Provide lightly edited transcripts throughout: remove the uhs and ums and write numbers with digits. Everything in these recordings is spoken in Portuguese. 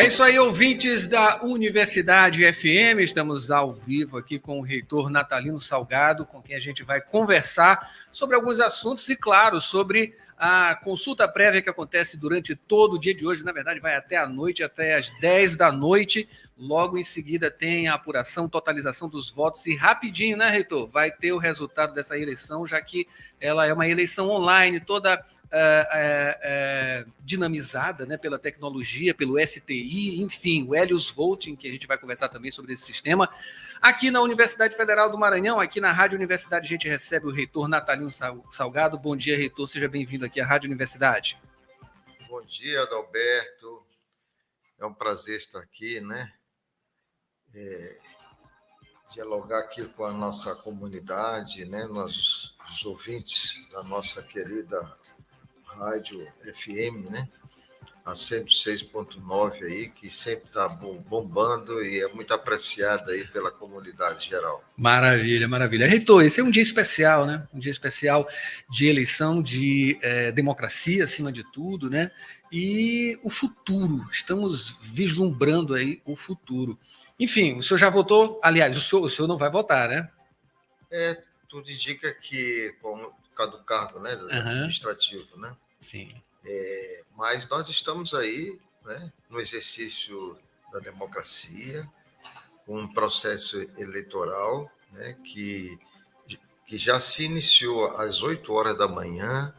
É isso aí, ouvintes da Universidade FM. Estamos ao vivo aqui com o reitor Natalino Salgado, com quem a gente vai conversar sobre alguns assuntos e, claro, sobre a consulta prévia que acontece durante todo o dia de hoje. Na verdade, vai até a noite, até às 10 da noite. Logo em seguida tem a apuração, totalização dos votos e rapidinho, né, reitor? Vai ter o resultado dessa eleição, já que ela é uma eleição online, toda dinamizada, né, pela tecnologia, pelo STI, enfim, o Helios Voting, que a gente vai conversar também sobre esse sistema. Aqui na Universidade Federal do Maranhão, aqui na Rádio Universidade, a gente recebe o reitor Natalino Salgado. Bom dia, reitor, seja bem-vindo aqui à Rádio Universidade. Bom dia, Adalberto. É um prazer estar aqui, né? Dialogar aqui com a nossa comunidade, né? Nós, os ouvintes da nossa querida Rádio FM, né? A 106.9 aí, que sempre está bombando e é muito apreciada aí pela comunidade geral. Maravilha, maravilha. Reitor, esse é um dia especial, né? Um dia especial de eleição, de democracia, acima de tudo, né? E o futuro, estamos vislumbrando aí o futuro. Enfim, o senhor já votou? Aliás, o senhor não vai votar, né? Tudo indica que, por causa do cargo, né, administrativo, né? Sim. Mas nós estamos aí, né, no exercício da democracia, com um processo eleitoral, né, que já se iniciou às 8 horas da manhã.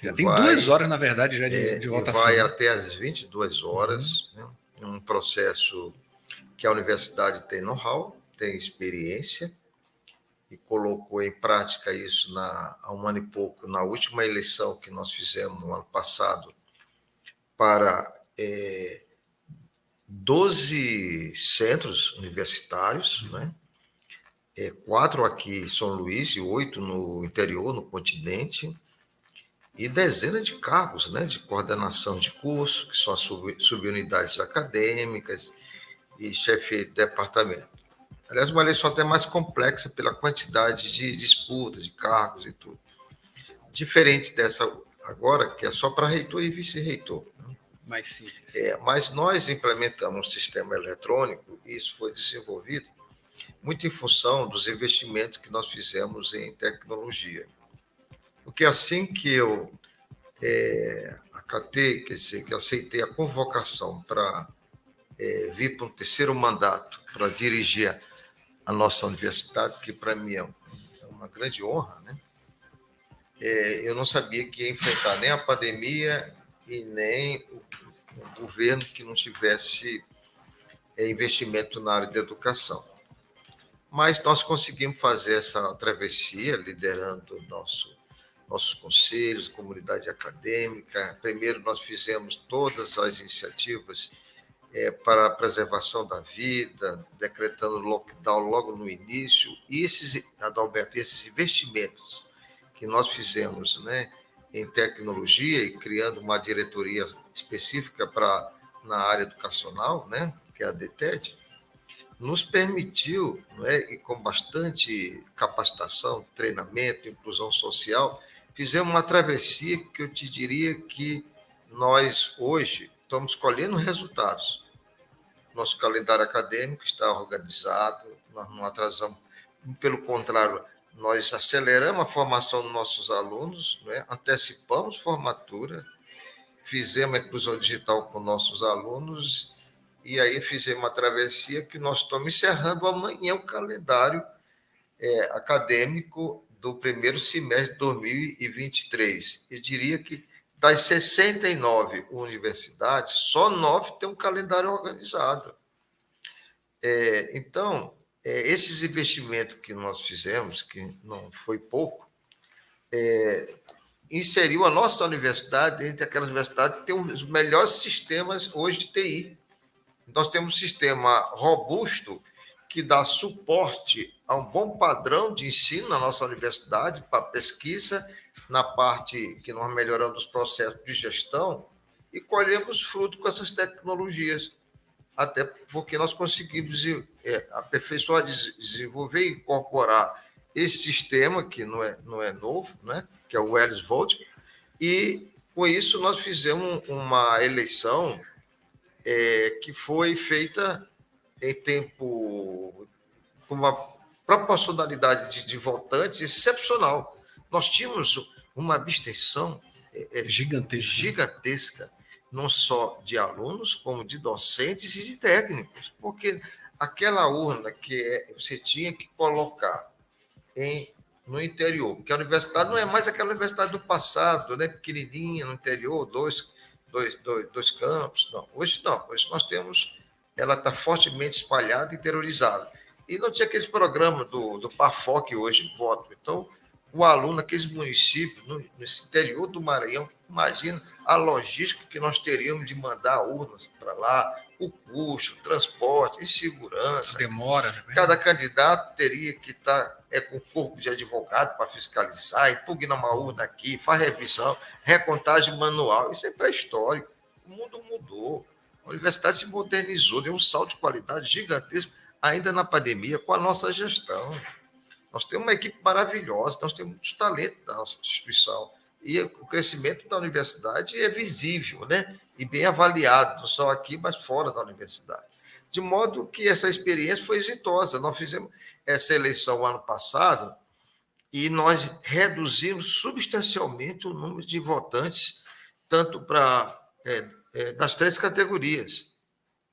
Já tem 2 horas, na verdade, já de votação. E vai até às 22 horas, né, um processo que a universidade tem know-how, tem experiência, e colocou em prática isso há um ano e pouco, na última eleição que nós fizemos no ano passado, para 12 centros universitários, né? 4 aqui em São Luís e 8 no interior, no continente, e dezenas de cargos, né, de coordenação de curso, que são as subunidades acadêmicas e chefe de departamento. Aliás, uma eleição até mais complexa pela quantidade de disputas, de cargos e tudo. Diferente dessa agora, que é só para reitor e vice-reitor. Né? Mais simples. Mas nós implementamos um sistema eletrônico, e isso foi desenvolvido muito em função dos investimentos que nós fizemos em tecnologia. Porque assim que eu acatei, quer dizer, que aceitei a convocação para vir para um terceiro mandato, para dirigir a nossa universidade, que para mim é uma grande honra, né? Eu não sabia que ia enfrentar nem a pandemia e nem o governo que não tivesse investimento na área de educação. Mas nós conseguimos fazer essa travessia, liderando nossos conselhos, comunidade acadêmica. Primeiro, nós fizemos todas as iniciativas para a preservação da vida, decretando lockdown logo no início, e Adalberto, esses investimentos que nós fizemos, né, em tecnologia e criando uma diretoria específica na área educacional, né, que é a DTED, nos permitiu, né, e com bastante capacitação, treinamento, inclusão social, fizemos uma travessia que eu te diria que nós hoje estamos colhendo resultados. Nosso calendário acadêmico está organizado, nós não atrasamos, pelo contrário, nós aceleramos a formação dos nossos alunos, né? Antecipamos formatura, fizemos a inclusão digital com nossos alunos, e aí fizemos uma travessia que nós estamos encerrando amanhã o calendário acadêmico do primeiro semestre de 2023. Eu diria que das 69 universidades, só 9 têm um calendário organizado. Então, esses investimentos que nós fizemos, que não foi pouco, inseriu a nossa universidade entre aquelas universidades que têm os melhores sistemas hoje de TI. Nós temos um sistema robusto que dá suporte a um bom padrão de ensino na nossa universidade, para pesquisa, na parte que nós melhoramos os processos de gestão e colhemos fruto com essas tecnologias, até porque nós conseguimos aperfeiçoar, desenvolver e incorporar esse sistema, que não é novo, né? Que é o Helios Voting, e com isso nós fizemos uma eleição que foi feita em tempo, com uma proporcionalidade de votantes excepcional. Nós tínhamos uma abstenção gigantesca, não só de alunos, como de docentes e de técnicos, porque aquela urna que você tinha que colocar no interior, porque a universidade não é mais aquela universidade do passado, né, pequenininha no interior, dois campos, não. Hoje não, hoje nós temos, ela está fortemente espalhada e interiorizada. E não tinha aqueles programas do PAFOC hoje, voto. Então, o aluno, aqueles municípios, no interior do Maranhão, imagina a logística que nós teríamos de mandar urnas para lá, o custo, o transporte, e segurança. Demora. Né? Cada candidato teria que estar com corpo de advogado para fiscalizar, impugna uma urna aqui, faz revisão, recontagem manual. Isso é pré-histórico. O mundo mudou. A universidade se modernizou, deu um salto de qualidade gigantesco, ainda na pandemia, com a nossa gestão. Nós temos uma equipe maravilhosa, nós temos muitos talentos da nossa instituição. E o crescimento da universidade é visível, né? E bem avaliado, não só aqui, mas fora da universidade. De modo que essa experiência foi exitosa. Nós fizemos essa eleição ano passado e nós reduzimos substancialmente o número de votantes, tanto para das 3 categorias.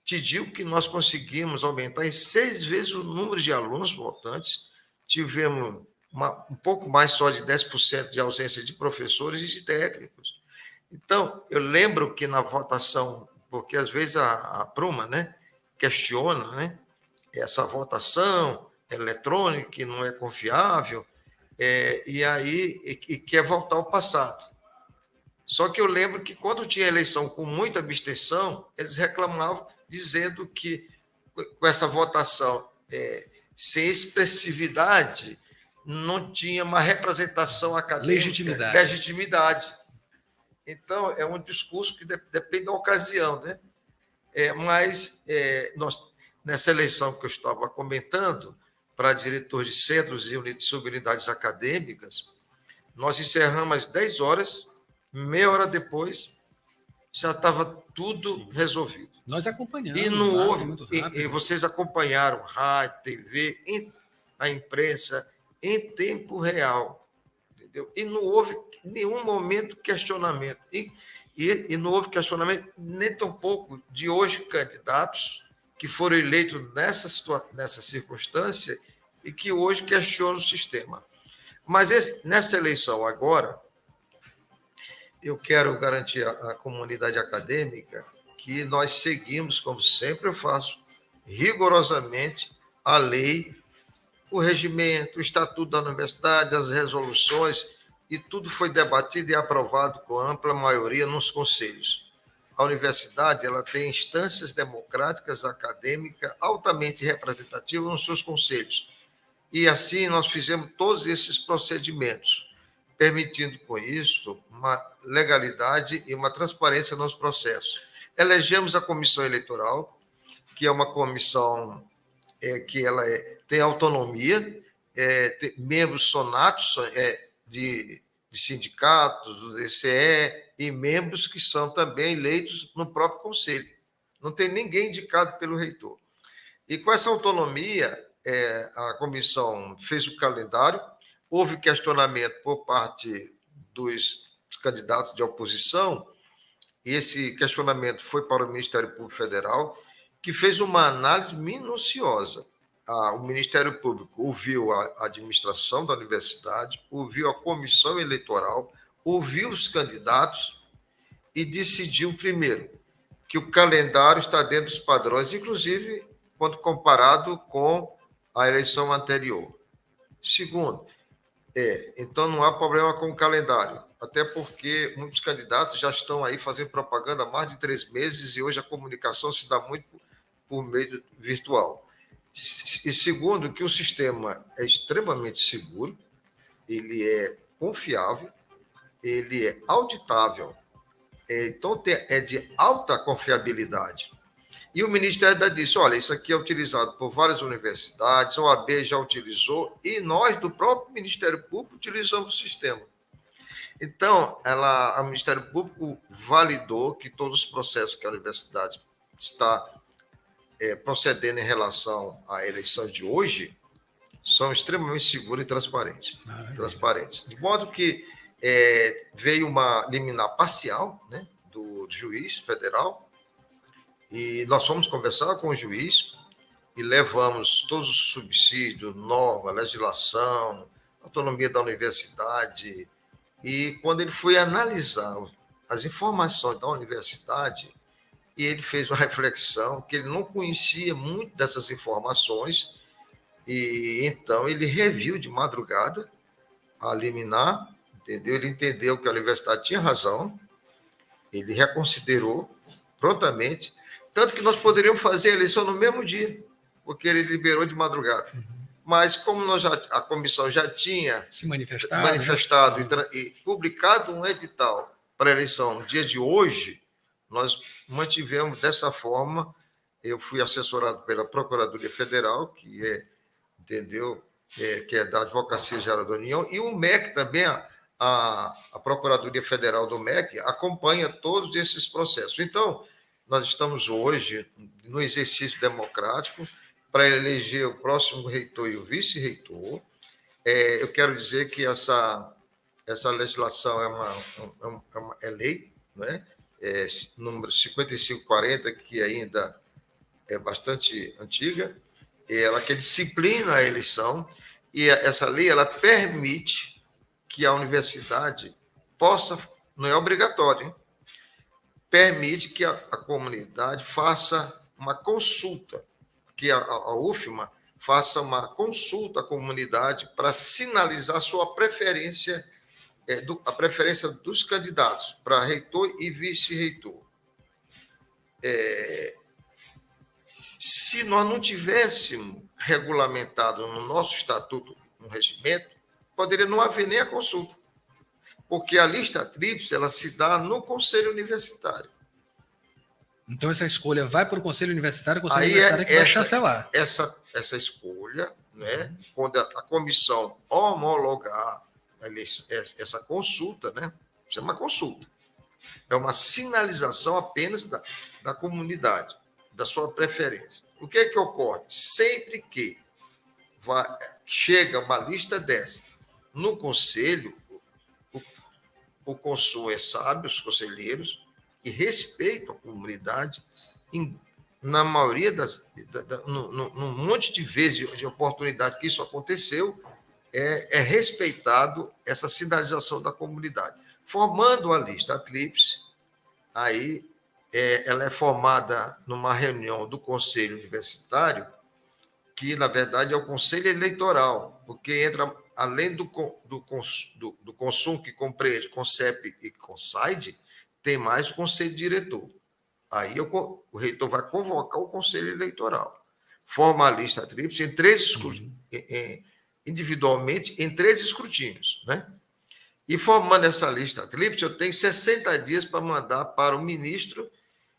Te digo que nós conseguimos aumentar em 6 vezes o número de alunos votantes, tivemos um pouco mais só de 10% de ausência de professores e de técnicos. Então, eu lembro que na votação, porque às vezes a Pruma, né, questiona, né, essa votação eletrônica que não é confiável, e quer voltar ao passado. Só que eu lembro que quando tinha eleição com muita abstenção, eles reclamavam, dizendo que com essa votação sem expressividade, não tinha uma representação acadêmica, legitimidade. Então, é um discurso que depende da ocasião, né? Mas nós, nessa eleição que eu estava comentando, para diretor de centros e subunidades acadêmicas, nós encerramos às 10 horas, meia hora depois, já estava tudo resolvido. Nós acompanhamos. E não houve, e vocês acompanharam rádio, TV, a imprensa, em tempo real. Entendeu? E não houve nenhum momento de questionamento. E não houve questionamento nem tão pouco de hoje candidatos que foram eleitos nessa circunstância e que hoje questionam o sistema. Mas nessa eleição agora, eu quero garantir à comunidade acadêmica que nós seguimos, como sempre eu faço, rigorosamente a lei, o regimento, o estatuto da universidade, as resoluções, e tudo foi debatido e aprovado com ampla maioria nos conselhos. A universidade ela tem instâncias democráticas acadêmicas altamente representativas nos seus conselhos. E assim nós fizemos todos esses procedimentos, permitindo com isso uma legalidade e uma transparência nos processos. Elegemos a comissão eleitoral, que é uma comissão que ela tem autonomia, tem membros sonatos de sindicatos, do DCE, e membros que são também eleitos no próprio conselho. Não tem ninguém indicado pelo reitor. E com essa autonomia, a comissão fez o calendário, houve questionamento por parte dos candidatos de oposição, e esse questionamento foi para o Ministério Público Federal, que fez uma análise minuciosa. O Ministério Público ouviu a administração da universidade, ouviu a comissão eleitoral, ouviu os candidatos e decidiu, primeiro, que o calendário está dentro dos padrões, inclusive quando comparado com a eleição anterior. Segundo, então não há problema com o calendário, até porque muitos candidatos já estão aí fazendo propaganda há mais de 3 meses e hoje a comunicação se dá muito por meio virtual. E segundo, que o sistema é extremamente seguro, ele é confiável, ele é auditável, então é de alta confiabilidade. E o Ministério ainda disse, olha, isso aqui é utilizado por várias universidades, a OAB já utilizou, e nós, do próprio Ministério Público, utilizamos o sistema. Então, o Ministério Público validou que todos os processos que a universidade está procedendo em relação à eleição de hoje são extremamente seguras e transparentes. De modo que veio uma liminar parcial, né, do juiz federal, e nós fomos conversar com o juiz e levamos todos os subsídios, norma, legislação, autonomia da universidade, e quando ele foi analisar as informações da universidade, e ele fez uma reflexão que ele não conhecia muito dessas informações, e então ele reviu de madrugada a liminar, entendeu? Ele entendeu que a universidade tinha razão, ele reconsiderou prontamente, tanto que nós poderíamos fazer a eleição no mesmo dia, porque ele liberou de madrugada. Mas como a comissão já tinha se manifestado e publicado um edital para a eleição no dia de hoje, nós mantivemos dessa forma. Eu fui assessorado pela Procuradoria Federal, que é da Advocacia Geral da União, e o MEC também, a Procuradoria Federal do MEC, acompanha todos esses processos. Então, nós estamos hoje no exercício democrático para eleger o próximo reitor e o vice-reitor. Eu quero dizer que essa legislação é lei, né? Número 5540, que ainda é bastante antiga, ela que disciplina a eleição, e essa lei ela permite que a universidade possa, não é obrigatório, hein? Permite que a comunidade faça uma consulta, que a UFMA faça uma consulta à comunidade para sinalizar sua preferência, a preferência dos candidatos para reitor e vice-reitor. Se nós não tivéssemos regulamentado no nosso estatuto, no regimento, poderia não haver nem a consulta, porque a lista tríplice ela se dá no Conselho Universitário. Então, essa escolha vai para o Conselho Universitário, o Conselho Universitário que vai chancelar. Essa escolha, né, quando a comissão homologar essa consulta, né, chama consulta, é uma sinalização apenas da comunidade, da sua preferência. O que é que ocorre? Sempre que chega uma lista dessa no Conselho, o consul é sábio, os conselheiros, e respeitam a comunidade, na maioria num monte de vezes de oportunidade que isso aconteceu, é respeitado essa sinalização da comunidade. Formando a lista tríplice, aí ela é formada numa reunião do Conselho Universitário, que, na verdade, é o Conselho Eleitoral, porque entra, além do consumo que compreende CONCEP e CONSAID, tem mais o Conselho Diretor. Aí o reitor vai convocar o Conselho Eleitoral. Forma a lista tríplice individualmente em 3 escrutínios, né? E formando essa lista tríplice, eu tenho 60 dias para mandar para o ministro,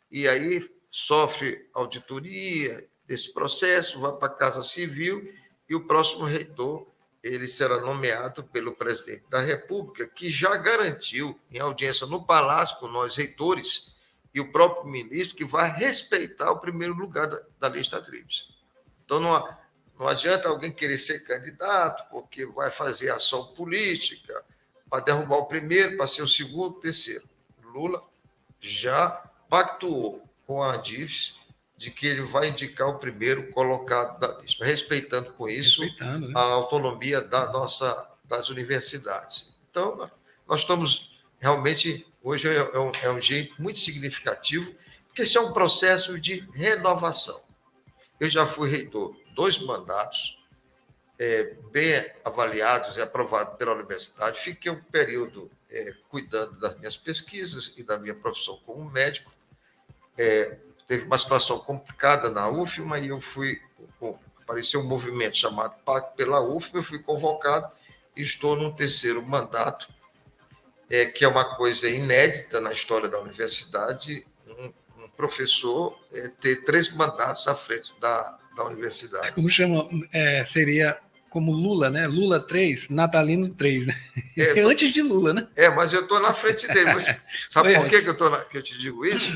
e aí sofre auditoria desse processo, vai para a Casa Civil, e o próximo reitor ele será nomeado pelo presidente da República, que já garantiu, em audiência no Palácio com nós reitores, e o próprio ministro, que vai respeitar o primeiro lugar da lista tríplice. Então, não adianta alguém querer ser candidato, porque vai fazer ação política, para derrubar o primeiro, para ser o segundo, terceiro. Lula já pactuou com a ANDIVES de que ele vai indicar o primeiro colocado da lista, respeitando com isso né? A autonomia das universidades. Então, nós estamos realmente, hoje é um dia muito significativo, porque esse é um processo de renovação. Eu já fui reitor 2 mandatos, bem avaliados e aprovados pela universidade, fiquei um período cuidando das minhas pesquisas e da minha profissão como médico, teve uma situação complicada na UFMA e apareceu um movimento chamado Pacto pela UFMA, eu fui convocado e estou no 3º mandato, que é uma coisa inédita na história da universidade, um professor ter 3 mandatos à frente da universidade. Como chama? Seria como Lula, né? Lula 3, Natalino 3, né? Antes de Lula, né? Mas eu estou na frente dele. Sabe por que eu te digo isso?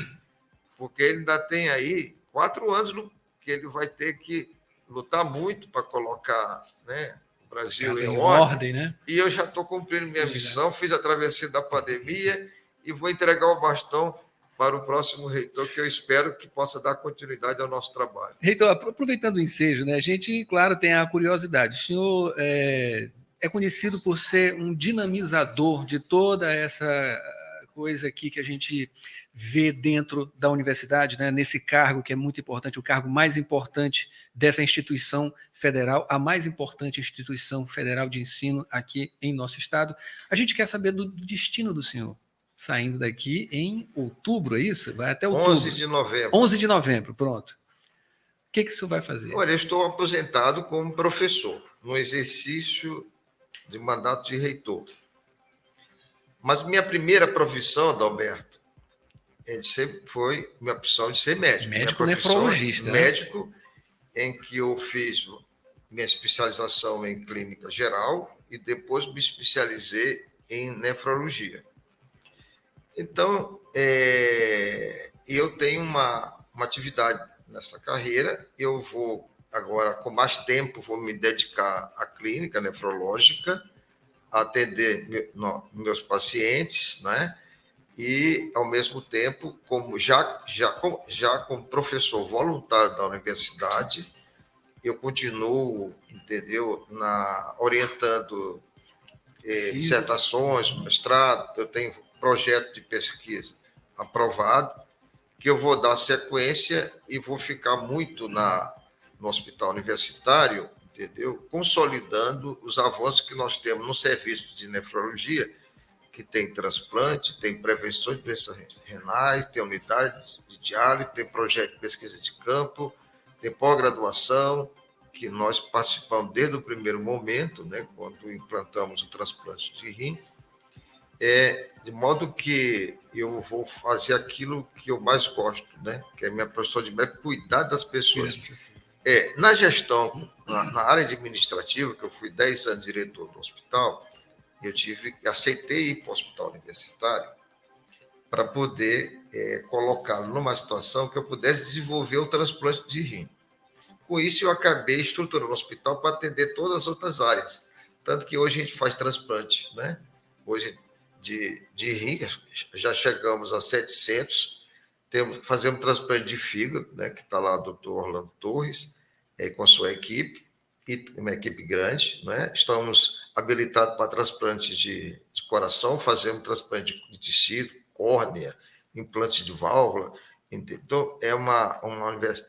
porque ele ainda tem aí 4 anos que ele vai ter que lutar muito para colocar, né, o Brasil em ordem, né? E eu já estou cumprindo minha missão, fiz a travessia da pandemia e vou entregar o bastão para o próximo reitor, que eu espero que possa dar continuidade ao nosso trabalho. Reitor, aproveitando o ensejo, né, a gente, claro, tem a curiosidade. O senhor é conhecido por ser um dinamizador de toda essa coisa aqui que a gente vê dentro da universidade, né, nesse cargo que é muito importante, o cargo mais importante dessa instituição federal, a mais importante instituição federal de ensino aqui em nosso estado. A gente quer saber do destino do senhor, saindo daqui em outubro, é isso? Vai até outubro. 11 de novembro. 11 de novembro, pronto. O que o senhor vai fazer? Olha, eu estou aposentado como professor, no exercício de mandato de reitor. Mas minha primeira profissão, Adalberto, sempre foi minha opção de ser médico. Médico nefrologista. Médico, em que eu fiz minha especialização em clínica geral e depois me especializei em nefrologia. Então, eu tenho uma atividade nessa carreira, eu vou agora, com mais tempo, vou me dedicar à clínica nefrológica, atender meus pacientes, né? E, ao mesmo tempo, como professor voluntário da universidade, eu continuo, entendeu, orientando dissertações, mestrado, eu tenho projeto de pesquisa aprovado, que eu vou dar sequência e vou ficar muito no hospital universitário, entendeu? Consolidando os avanços que nós temos no serviço de nefrologia, que tem transplante, tem prevenção de doenças renais, tem unidade de diálise, tem projeto de pesquisa de campo, tem pós-graduação, que nós participamos desde o primeiro momento, né, quando implantamos o transplante de rim, de modo que eu vou fazer aquilo que eu mais gosto, né, que é minha profissão de médico, cuidar das pessoas. Na gestão, na área administrativa, que eu fui 10 anos diretor do hospital, aceitei ir para o hospital universitário para poder colocá-lo numa situação que eu pudesse desenvolver o transplante de rim. Com isso, eu acabei estruturando o hospital para atender todas as outras áreas. Tanto que hoje a gente faz transplante, né? Hoje, de rim, já chegamos a 700. Fazemos transplante de fígado, né? Que está lá o doutor Orlando Torres, com a sua equipe, e uma equipe grande, né? Estamos habilitados para transplante de coração, fazemos transplante de tecido, córnea, implante de válvula. Então,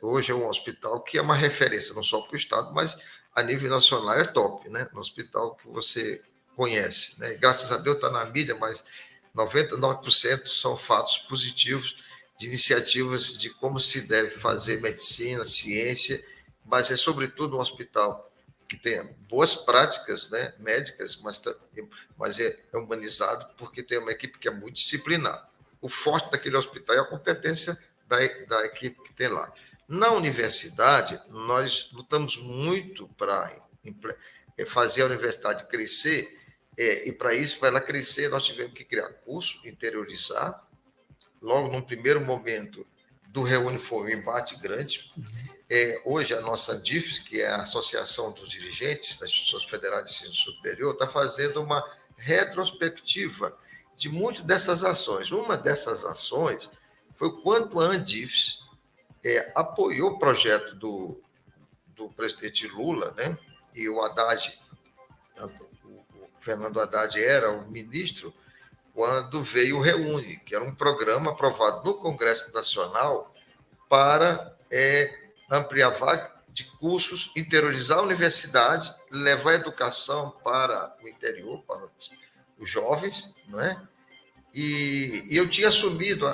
hoje é um hospital que é uma referência, não só para o Estado, mas a nível nacional é top, né? No hospital que você conhece, né? Graças a Deus está na mídia, mas 99% são fatos positivos de iniciativas de como se deve fazer medicina, ciência, mas é sobretudo um hospital que tenha boas práticas, né, médicas, mas é humanizado porque tem uma equipe que é muito disciplinada. O forte daquele hospital é a competência da equipe que tem lá. Na universidade, nós lutamos muito para fazer a universidade crescer, e para isso, para ela crescer, nós tivemos que criar curso, interiorizar. Logo, num primeiro momento, do Reúne foi um embate grande. Hoje, a nossa ANDIFES, que é a Associação dos Dirigentes das Instituições Federais de Ensino Superior, está fazendo uma retrospectiva de muitas dessas ações. Uma dessas ações foi quando a ANDIFES apoiou o projeto do presidente Lula, né? E o Haddad, o Fernando Haddad era o ministro, quando veio o Reúne, que era um programa aprovado no Congresso Nacional para ampliar a vaga de cursos, interiorizar a universidade, levar a educação para o interior, para os jovens, não é? E eu tinha assumido,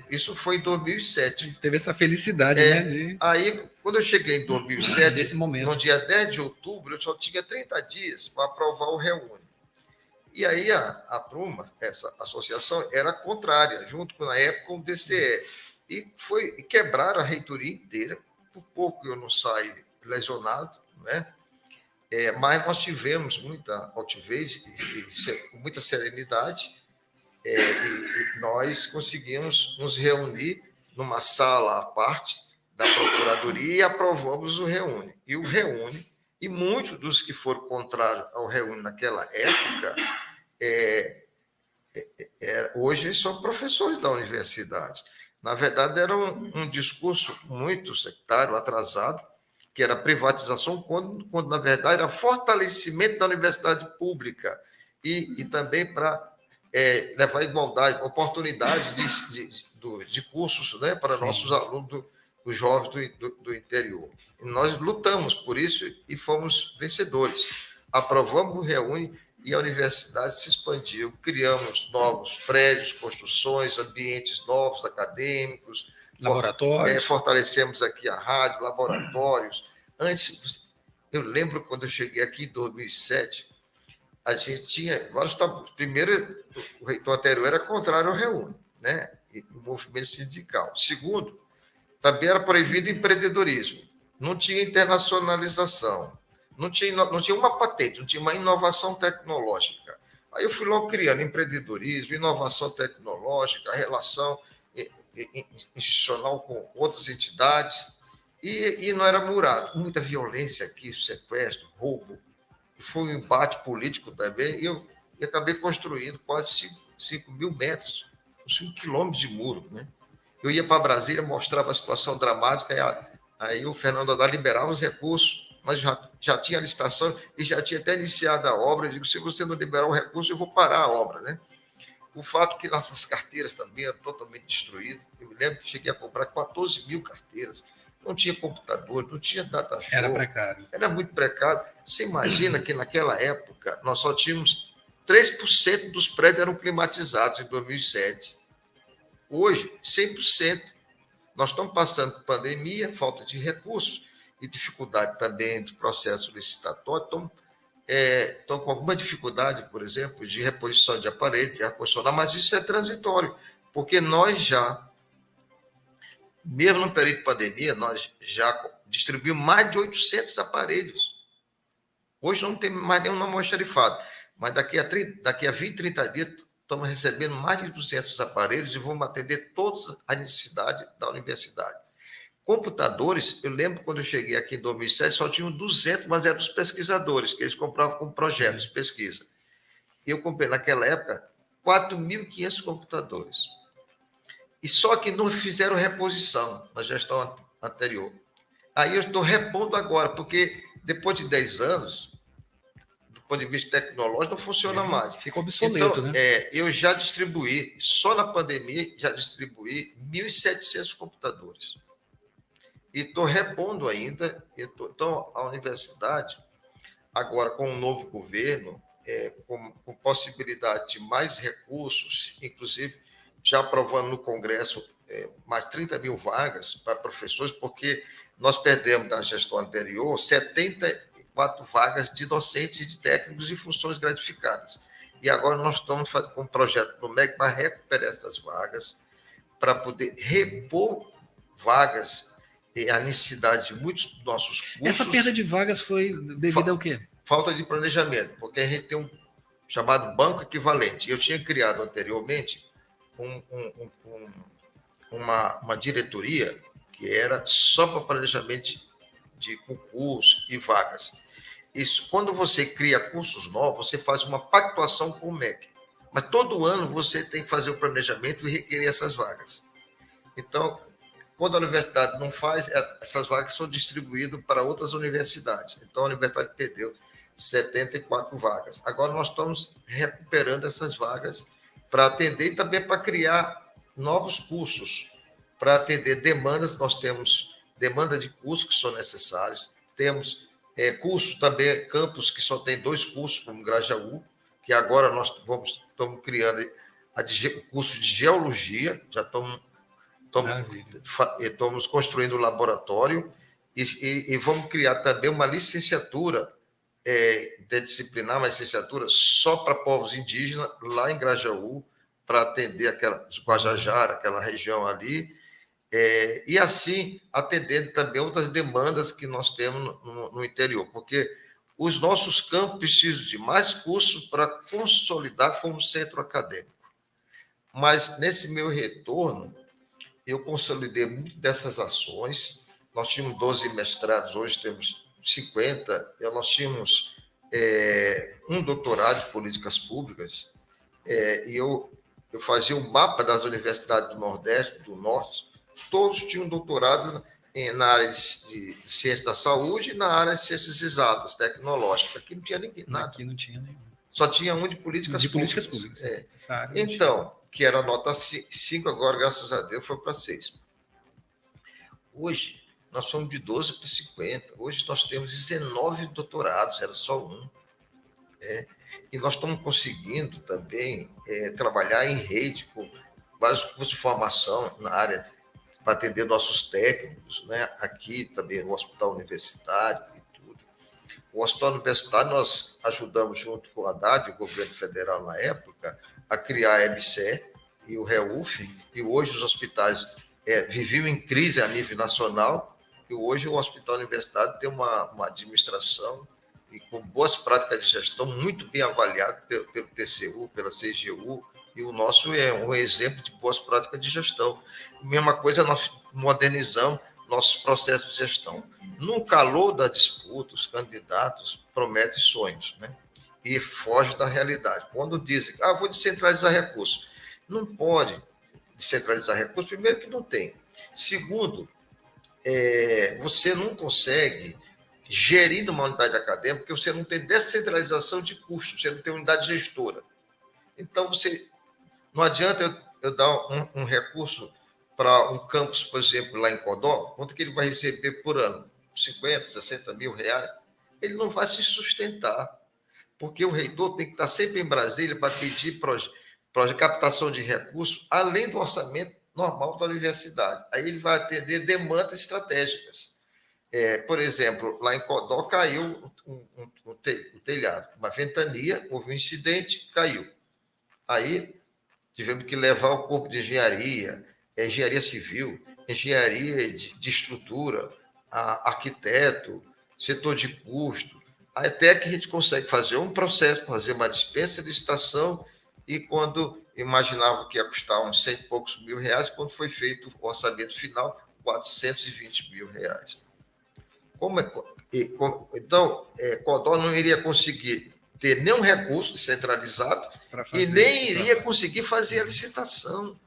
isso foi em 2007. Teve essa felicidade, né? Aí, quando eu cheguei em 2007, nesse momento, no dia 10 de outubro, eu só tinha 30 dias para aprovar o Reúne. E aí a turma, essa associação, era contrária, junto com, na época, o DCE. E quebraram a reitoria inteira. Por pouco eu não saí lesionado, né? Mas nós tivemos muita altivez e muita serenidade, e nós conseguimos nos reunir numa sala à parte da Procuradoria e aprovamos o Reúne. E o Reúne, e muitos dos que foram contrários ao Reúne naquela época, hoje são professores da universidade. Na verdade, era um discurso muito sectário, atrasado, que era privatização, quando na verdade, era fortalecimento da universidade pública e também para levar igualdade, oportunidades de cursos, né, para Sim. nossos alunos, os jovens do interior. E nós lutamos por isso e fomos vencedores. Aprovamos o Reúne e a universidade se expandiu. Criamos novos prédios, construções, ambientes novos, acadêmicos. Laboratórios. Fortalecemos aqui a rádio, laboratórios. Antes, eu lembro quando eu cheguei aqui em 2007, a gente tinha vários tabus. Primeiro, o reitor anterior era contrário ao Reúne, né? E o movimento sindical. Segundo, também era proibido empreendedorismo. Não tinha internacionalização. Não tinha uma patente, não tinha uma inovação tecnológica. Aí eu fui logo criando empreendedorismo, inovação tecnológica, relação institucional com outras entidades, e não era murado. Muita violência aqui, sequestro, roubo. Foi um embate político também, e eu acabei construindo quase 5 mil metros, 5 quilômetros de muro, né? Eu ia para Brasília, mostrava a situação dramática, aí o Fernando Haddad liberava os recursos, mas já tinha a licitação e já tinha até iniciado a obra. Eu digo, se você não liberar o recurso, eu vou parar a obra, né? O fato que nossas carteiras também eram totalmente destruídas. Eu me lembro que cheguei a comprar 14 mil carteiras. Não tinha computador, não tinha data show. Era precário. Era muito precário. Você imagina que naquela época nós só tínhamos 3% dos prédios eram climatizados em 2007. Hoje, 100%. Nós estamos passando por pandemia, falta de recursos e dificuldade também do processo licitatório. Estão com alguma dificuldade, por exemplo, de reposição de aparelho, de ar-condicionado, mas isso é transitório, porque nós já, mesmo no período de pandemia, nós já distribuímos mais de 800 aparelhos. Hoje não tem mais nenhum almoxarifado, mas daqui a 20, 30 dias, estamos recebendo mais de 200 aparelhos e vamos atender todas as necessidades da universidade. Computadores, eu lembro quando eu cheguei aqui em 2007, só tinham 200, mas eram dos pesquisadores, que eles compravam com projetos de pesquisa. Eu comprei, naquela época, 4.500 computadores. E só que não fizeram reposição na gestão anterior. Aí eu estou repondo agora, porque depois de 10 anos, do ponto de vista tecnológico, não funciona mais. Fica obsoleto, então, né? Eu já distribuí, só na pandemia, já distribuí 1.700 computadores. E estou repondo ainda. Então, a universidade, agora com um novo governo, com possibilidade de mais recursos, inclusive já aprovando no Congresso mais 30 mil vagas para professores, porque nós perdemos da gestão anterior 74 vagas de docentes e de técnicos e funções gratificadas. E agora nós estamos com um projeto no MEC para recuperar essas vagas, para poder repor vagas a necessidade de muitos dos nossos cursos. Essa perda de vagas foi devido ao quê? Falta de planejamento, porque a gente tem um chamado banco equivalente. Eu tinha criado anteriormente uma diretoria que era só para planejamento de concursos e vagas. Isso, quando você cria cursos novos, você faz uma pactuação com o MEC. Mas todo ano você tem que fazer o planejamento e requerer essas vagas. Então, quando a universidade não faz, essas vagas são distribuídas para outras universidades. Então, a universidade perdeu 74 vagas. Agora, nós estamos recuperando essas vagas para atender e também para criar novos cursos, para atender demandas. Nós temos demanda de cursos que são necessários, temos cursos também, campus que só tem 2 cursos, como Grajaú, que agora nós estamos criando o curso de Geologia, já estamos construindo um laboratório e vamos criar também uma licenciatura interdisciplinar, uma licenciatura só para povos indígenas, lá em Grajaú, para atender os Guajajara, aquela região ali, e assim atendendo também outras demandas que nós temos no interior, porque os nossos campos precisam de mais cursos para consolidar como centro acadêmico. Mas nesse meu retorno, eu consolidei muito dessas ações. Nós tínhamos 12 mestrados, hoje temos 50. Nós tínhamos um doutorado em políticas públicas, e eu fazia um mapa das universidades do Nordeste, do Norte, todos tinham doutorado na área de ciência da saúde e na área de ciências exatas, tecnológicas. Aqui não tinha ninguém, nada. Aqui não tinha nenhum. Só tinha um de políticas públicas. Então, que era nota 5, agora, graças a Deus, foi para 6. Hoje, nós fomos de 12 para 50. Hoje nós temos 19 doutorados, era só um. E nós estamos conseguindo também trabalhar em rede com vários cursos de formação na área para atender nossos técnicos, né? Aqui também no Hospital Universitário e tudo. O Hospital Universitário nós ajudamos junto com o Haddad, o governo federal na época, a criar a EBSER e o REUF, e hoje os hospitais viviam em crise a nível nacional, e hoje o Hospital Universitário tem uma administração e com boas práticas de gestão, muito bem avaliado pelo TCU, pela CGU, e o nosso é um exemplo de boas práticas de gestão. Mesma coisa, nós modernizamos nossos processos de gestão. No calor da disputa, os candidatos prometem sonhos, né? E fogem da realidade. Quando dizem, vou descentralizar recursos. Não pode descentralizar recursos, primeiro que não tem. Segundo, você não consegue gerir uma unidade acadêmica, porque você não tem descentralização de custos, você não tem unidade gestora. Então, não adianta eu dar um recurso para um campus, por exemplo, lá em Codó, quanto que ele vai receber por ano? 50, 60 mil reais? Ele não vai se sustentar, porque o reitor tem que estar sempre em Brasília para pedir captação de recursos, além do orçamento normal da universidade. Aí ele vai atender demandas estratégicas. Por exemplo, lá em Codó caiu um telhado, uma ventania, houve um incidente, caiu. Aí tivemos que levar o corpo de engenharia civil, engenharia de estrutura, arquiteto, setor de custo, até que a gente consegue fazer um processo, fazer uma dispensa de licitação, e quando imaginava que ia custar uns 100 e poucos mil reais, quando foi feito o orçamento final, 420 mil reais. Então, Codó não iria conseguir ter nenhum recurso descentralizado e nem iria conseguir fazer a licitação.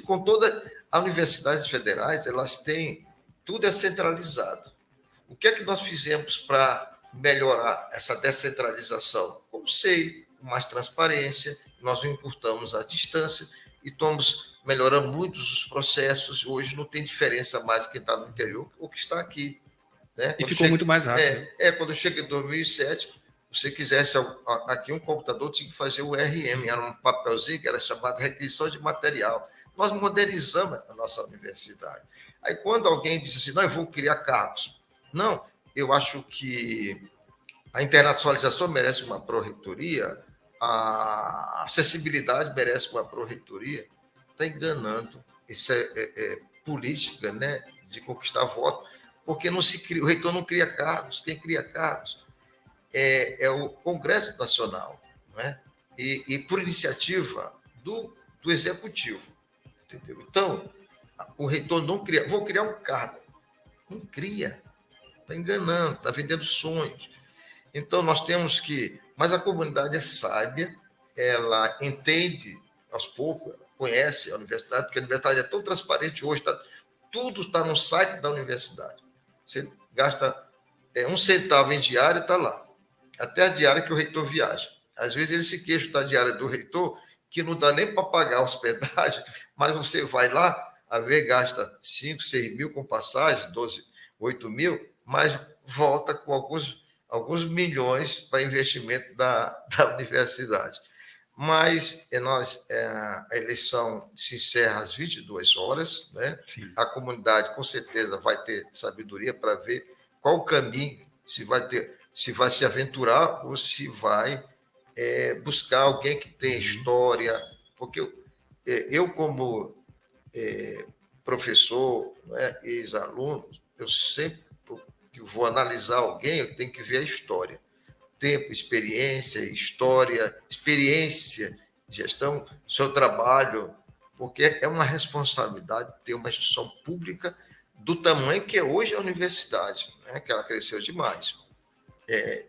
Com todas as universidades federais, elas têm tudo centralizado. O que é que nós fizemos para melhorar essa descentralização? Como sei, com mais transparência, nós encurtamos a distância e estamos melhorando muito os processos. Hoje não tem diferença mais quem está no interior ou que está aqui. Né? E ficou muito mais rápido. Quando chega em 2007, se você quisesse aqui um computador, tinha que fazer o RM, era um papelzinho que era chamado requisição de material. Nós modernizamos a nossa universidade. Aí quando alguém diz assim, não, eu vou criar cargos. Não, eu acho que a internacionalização merece uma pró-reitoria, a acessibilidade merece uma pró-reitoria. Está enganando. Isso é política, né, de conquistar voto, porque o reitor não cria cargos. Quem cria cargos é o Congresso Nacional, né? E por iniciativa do Executivo. Entendeu? Então, o reitor não cria. Vou criar um cargo. Não cria. Está enganando, está vendendo sonhos. Então, nós temos que... Mas a comunidade é sábia, ela entende, aos poucos, conhece a universidade, porque a universidade é tão transparente hoje, tudo está no site da universidade. Você gasta 1 centavo em diária, está lá. Até a diária que o reitor viaja. Às vezes ele se queixa da diária do reitor, que não dá nem para pagar a hospedagem, mas você vai lá, a ver, gasta 5, 6 mil com passagem, 12, 8 mil, mas volta com alguns milhões para investimento da universidade. Mas a eleição se encerra às 22 horas, né? A comunidade, com certeza, vai ter sabedoria para ver qual o caminho, se vai se aventurar ou se vai buscar alguém que tenha história. Porque eu como professor, né, ex-aluno, eu sempre que vou analisar alguém, eu tenho que ver a história. Tempo, experiência de gestão, seu trabalho porque é uma responsabilidade ter uma instituição pública do tamanho que é hoje a universidade, né? Que ela cresceu demais.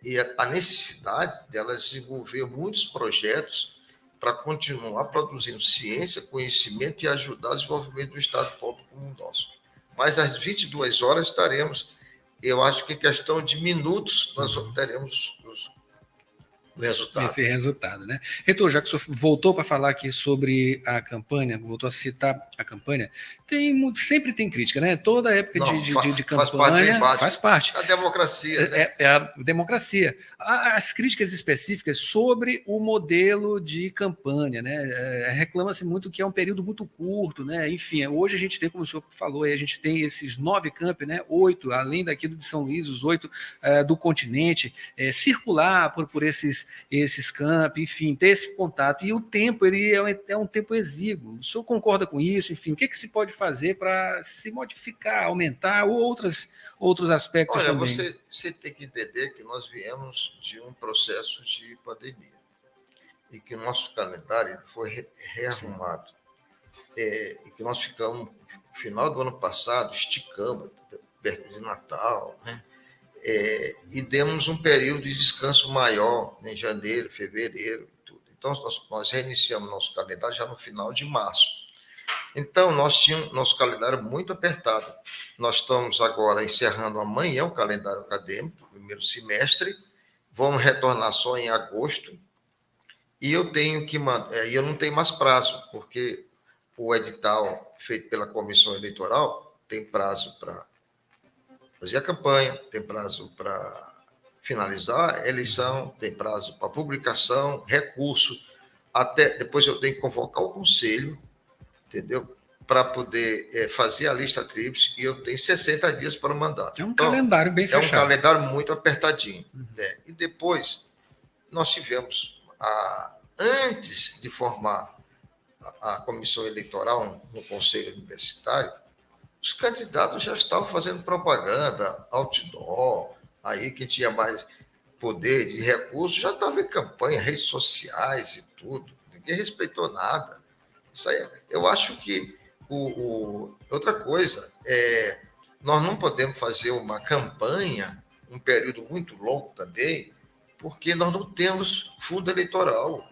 E a necessidade dela desenvolver muitos projetos para continuar produzindo ciência, conhecimento e ajudar o desenvolvimento do Estado pobre como o nosso. Mas às 22 horas estaremos, eu acho que em questão de minutos, nós teremos o resultado. Esse resultado, né? Reitor, já que o senhor voltou para falar aqui sobre a campanha, voltou a citar a campanha, sempre tem crítica, né? Toda época de campanha faz parte. A democracia, né? É a democracia. As críticas específicas sobre o modelo de campanha, né? Reclama-se muito que é um período muito curto, né? Enfim, hoje a gente tem, como o senhor falou, a gente tem esses 9 campi, né? 8, além daqui de São Luís, os 8 do continente, circular por esses campi, enfim, ter esse contato. E o tempo, ele é um tempo exíguo. O senhor concorda com isso? Enfim, o que se pode fazer para se modificar, aumentar, ou outros aspectos também? Olha, você tem que entender que nós viemos de um processo de pandemia e que o nosso calendário foi rearrumado. E que nós ficamos, no final do ano passado, esticamos, perto de Natal, né? E demos um período de descanso maior em janeiro, fevereiro e tudo. Então, nós reiniciamos nosso calendário já no final de março. Então, nós tínhamos nosso calendário muito apertado. Nós estamos agora encerrando amanhã o calendário acadêmico, primeiro semestre, vamos retornar só em agosto, e eu não tenho mais prazo, porque o edital feito pela comissão eleitoral tem prazo para fazer a campanha, tem prazo para finalizar a eleição, tem prazo para publicação, recurso, até depois eu tenho que convocar o conselho, entendeu? Para poder fazer a lista tríplice, e eu tenho 60 dias para mandar. É um calendário bem fechado. É um calendário muito apertadinho. Né? E depois, nós tivemos, antes de formar a comissão eleitoral no Conselho Universitário, os candidatos já estavam fazendo propaganda, outdoor, aí quem tinha mais poder de recursos já estava em campanha, redes sociais e tudo. Ninguém respeitou nada. Isso aí, eu acho que outra coisa, nós não podemos fazer uma campanha, um período muito longo também, porque nós não temos fundo eleitoral.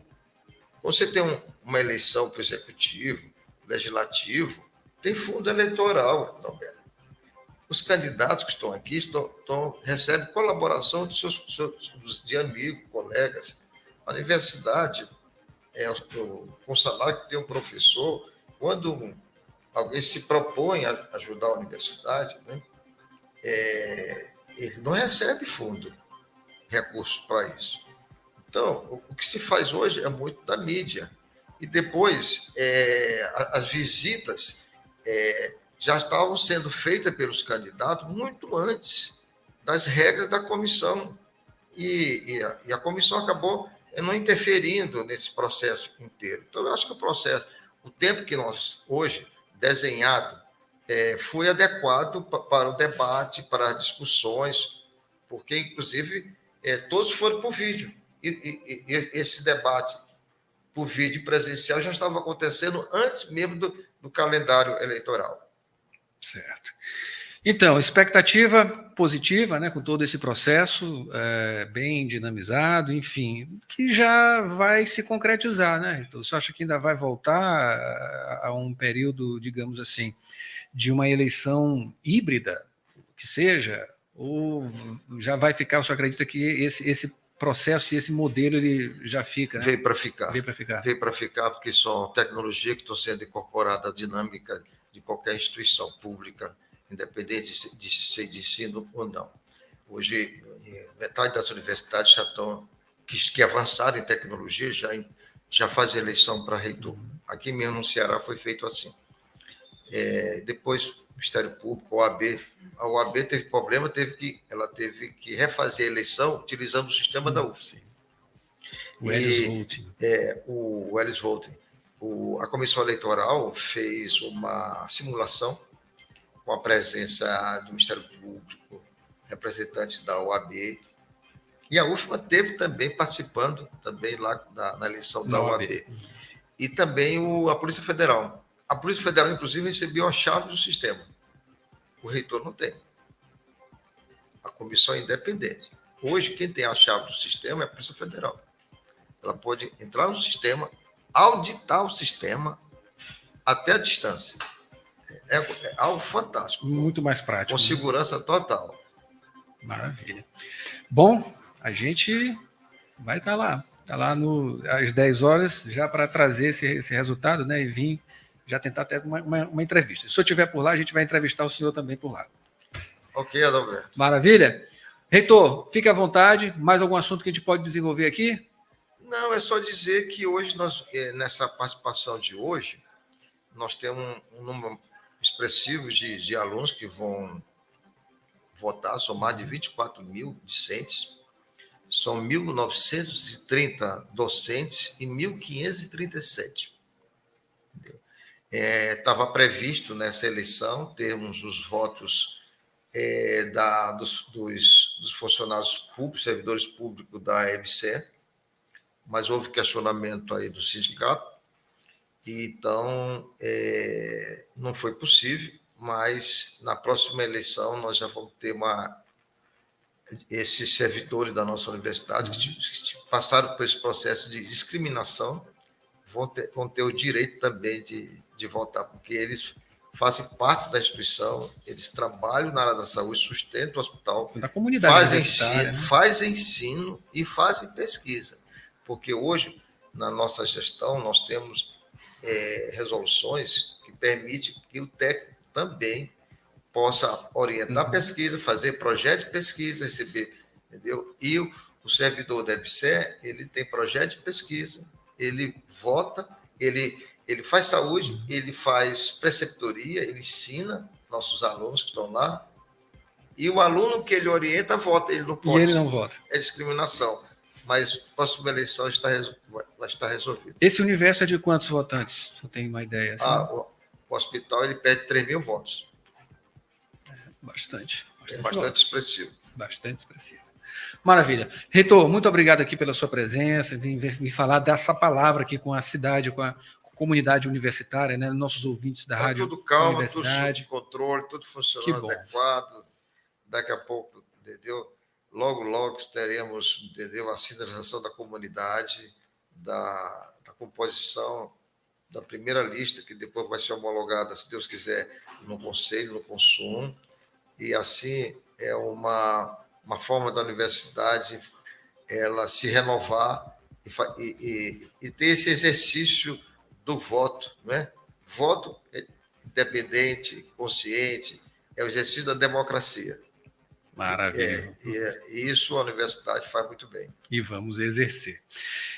Você tem uma eleição para o executivo, legislativo, tem fundo eleitoral, Norberto. Os candidatos que estão aqui recebem colaboração de amigos, colegas. A universidade, com o salário que tem um professor, quando alguém se propõe a ajudar a universidade, né, ele não recebe fundo, recursos para isso. Então, o que se faz hoje é muito da mídia. E depois, as visitas já estavam sendo feitas pelos candidatos muito antes das regras da comissão. E a comissão acabou não interferindo nesse processo inteiro. Então, eu acho que o tempo que nós, hoje, desenhado, foi adequado para o debate, para as discussões, porque, inclusive, todos foram por vídeo. E esse debate por vídeo presencial já estava acontecendo antes mesmo do calendário eleitoral. Certo. Então, expectativa positiva, né, com todo esse processo bem dinamizado, enfim, que já vai se concretizar, né? Então, você acha que ainda vai voltar a um período, digamos assim, de uma eleição híbrida, que seja, ou já vai ficar, o senhor acredita que esse processo e esse modelo ele já fica, né? Veio para ficar. Veio para ficar, porque são tecnologias que estão sendo incorporadas à dinâmica de qualquer instituição pública, independente de ser de ensino ou não. Hoje, metade das universidades já estão, que avançaram em tecnologia, já fazem eleição para reitor. Aqui mesmo no Ceará foi feito assim. Depois, o Ministério Público, a OAB teve problema, ela teve que refazer a eleição utilizando o sistema da UFS. O Elis Voting. O Elis Voting. A Comissão Eleitoral fez uma simulação com a presença do Ministério Público, representantes da OAB, e a UFMA teve também participando também lá na eleição da OAB. E também a Polícia Federal. A Polícia Federal, inclusive, recebeu a chave do sistema. O reitor não tem. A comissão é independente. Hoje, quem tem a chave do sistema é a Polícia Federal. Ela pode entrar no sistema, auditar o sistema até a distância. É algo fantástico. Muito mais prático. Com segurança total. Maravilha. Bom, a gente vai estar lá. Está lá às 10 horas, já para trazer esse resultado, né? E vir já tentar ter uma entrevista. Se eu estiver por lá, a gente vai entrevistar o senhor também por lá. Ok, Adalberto. Maravilha. Reitor, fique à vontade. Mais algum assunto que a gente pode desenvolver aqui? Não, é só dizer que hoje, nessa participação de hoje, nós temos um número expressivo de alunos que vão votar, somar de 24 mil discentes. São 1.930 docentes e 1.537. Estava previsto nessa eleição termos os votos dos funcionários públicos, servidores públicos da EBSER, mas houve questionamento aí do sindicato, e então não foi possível, mas na próxima eleição nós já vamos ter esses servidores da nossa universidade que passaram por esse processo de discriminação vão ter o direito também de votar, porque eles fazem parte da instituição, eles trabalham na área da saúde, sustentam o hospital, da comunidade fazem ensino e fazem pesquisa, porque hoje, na nossa gestão, nós temos resoluções que permitem que o técnico também possa orientar a pesquisa, fazer projeto de pesquisa, receber, entendeu? E o servidor da EBSER, ele tem projeto de pesquisa, ele vota, ele faz saúde, ele faz preceptoria, ele ensina nossos alunos que estão lá, e o aluno que ele orienta vota, ele não pode. E ele não vota. É discriminação. Mas a próxima eleição vai estar resolvida. Esse universo é de quantos votantes? Você tem uma ideia? Assim? O hospital ele pede 3 mil votos. Bastante expressivo. Bastante expressivo. Maravilha. Reitor, muito obrigado aqui pela sua presença, vim falar dessa palavra aqui com a cidade, com a comunidade universitária, né? Nossos ouvintes da rádio. Tudo calmo, tudo sob controle, tudo funcionando adequado. Daqui a pouco, entendeu? Logo teremos, entendeu? A sinalização da comunidade, da composição da primeira lista, que depois vai ser homologada, se Deus quiser, no Conselho, no Consumo. E assim é uma forma da universidade ela se renovar e ter esse exercício do voto, né? Voto independente, consciente, é o exercício da democracia. Maravilha. E isso a universidade faz muito bem. E vamos exercer.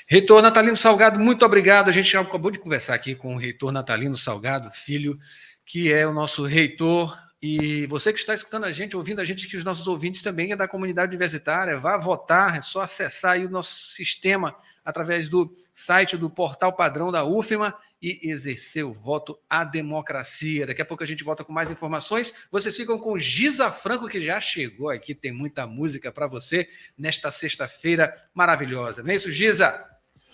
Reitor Natalino Salgado, muito obrigado. A gente já acabou de conversar aqui com o reitor Natalino Salgado, filho, que é o nosso reitor. E você que está escutando a gente, ouvindo a gente, que os nossos ouvintes também é da comunidade universitária, vá votar, é só acessar aí o nosso sistema através do site do Portal Padrão da UFMA e exercer o voto à democracia. Daqui a pouco a gente volta com mais informações. Vocês ficam com Giza Franco, que já chegou aqui, tem muita música para você nesta sexta-feira maravilhosa. Não é isso, Giza?